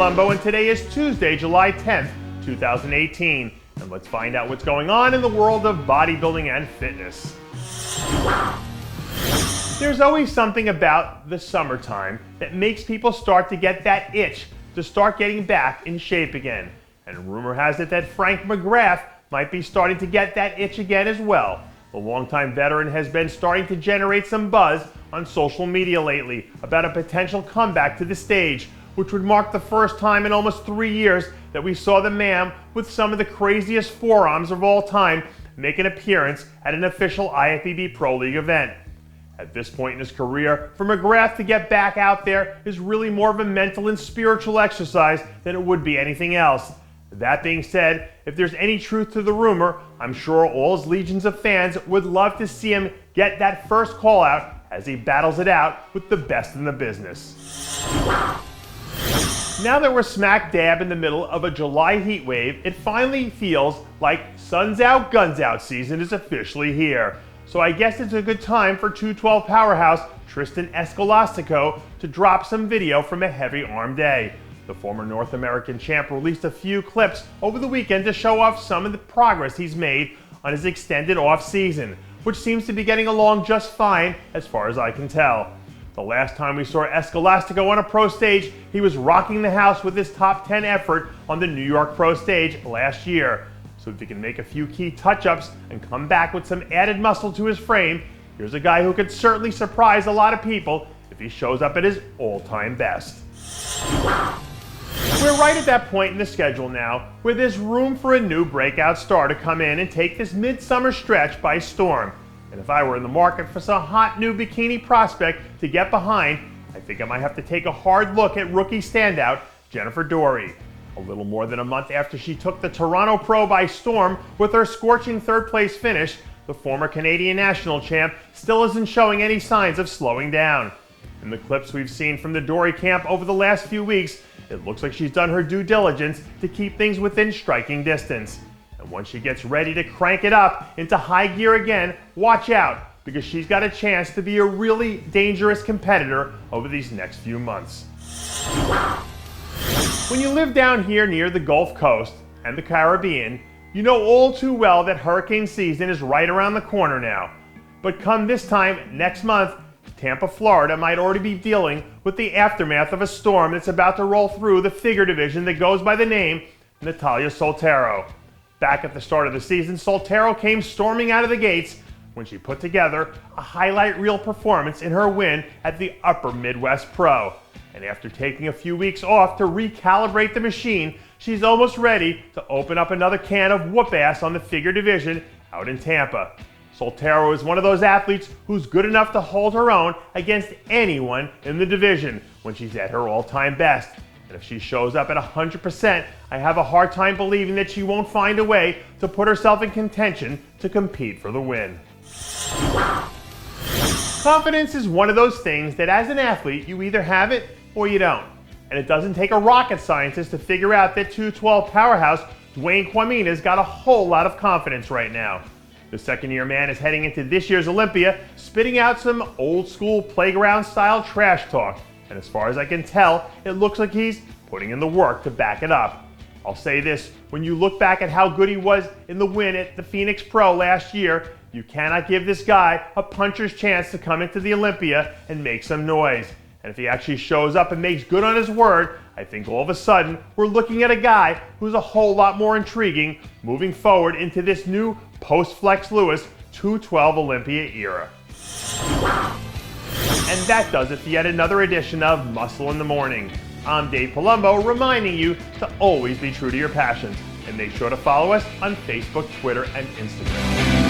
Palumbo, and today is Tuesday, July 10th, 2018. And let's find out what's going on in the world of bodybuilding and fitness. There's always something about the summertime that makes people start to get that itch to start getting back in shape again. And rumor has it that Frank McGrath might be starting to get that itch again as well. The longtime veteran has been starting to generate some buzz on social media lately about a potential comeback to the stage, which would mark the first time in almost 3 years that we saw the man with some of the craziest forearms of all time make an appearance at an official IFBB Pro League event. At this point in his career, for McGrath to get back out there is really more of a mental and spiritual exercise than it would be anything else. That being said, if there's any truth to the rumor, I'm sure all his legions of fans would love to see him get that first call out as he battles it out with the best in the business. Now that we're smack dab in the middle of a July heat wave, it finally feels like sun's out, guns out season is officially here. So I guess it's a good time for 212 powerhouse Tristen Escolastico to drop some video from a heavy arm day. The former North American champ released a few clips over the weekend to show off some of the progress he's made on his extended off season, which seems to be getting along just fine as far as I can tell. The last time we saw Escolastico on a pro stage, he was rocking the house with his top 10 effort on the New York Pro stage last year. So if he can make a few key touch-ups and come back with some added muscle to his frame, here's a guy who could certainly surprise a lot of people if he shows up at his all-time best. We're right at that point in the schedule now where there's room for a new breakout star to come in and take this midsummer stretch by storm. And if I were in the market for some hot new bikini prospect to get behind, I think I might have to take a hard look at rookie standout Jennifer Dorie. A little more than a month after she took the Toronto Pro by storm with her scorching third-place finish, the former Canadian national champ still isn't showing any signs of slowing down. In the clips we've seen from the Dory camp over the last few weeks, it looks like she's done her due diligence to keep things within striking distance. And once she gets ready to crank it up into high gear again, watch out, because she's got a chance to be a really dangerous competitor over these next few months. When you live down here near the Gulf Coast and the Caribbean, you know all too well that hurricane season is right around the corner now. But come this time next month, Tampa, Florida might already be dealing with the aftermath of a storm that's about to roll through the figure division that goes by the name Natalia Soltero. Back at the start of the season, Soltero came storming out of the gates when she put together a highlight reel performance in her win at the Upper Midwest Pro. And after taking a few weeks off to recalibrate the machine, she's almost ready to open up another can of whoop ass on the figure division out in Tampa. Soltero is one of those athletes who's good enough to hold her own against anyone in the division when she's at her all-time best. And if she shows up at 100%, I have a hard time believing that she won't find a way to put herself in contention to compete for the win. Confidence is one of those things that as an athlete, you either have it or you don't. And it doesn't take a rocket scientist to figure out that 212 powerhouse Dwayne Quamina's got a whole lot of confidence right now. The second-year man is heading into this year's Olympia, spitting out some old-school playground-style trash talk. And as far as I can tell, it looks like he's putting in the work to back it up. I'll say this, when you look back at how good he was in the win at the Phoenix Pro last year, you cannot give this guy a puncher's chance to come into the Olympia and make some noise. And if he actually shows up and makes good on his word, I think all of a sudden we're looking at a guy who's a whole lot more intriguing moving forward into this new post-Flex Lewis 212 Olympia era. And that does it for yet another edition of Muscle in the Morning. I'm Dave Palumbo, reminding you to always be true to your passions. And make sure to follow us on Facebook, Twitter, and Instagram.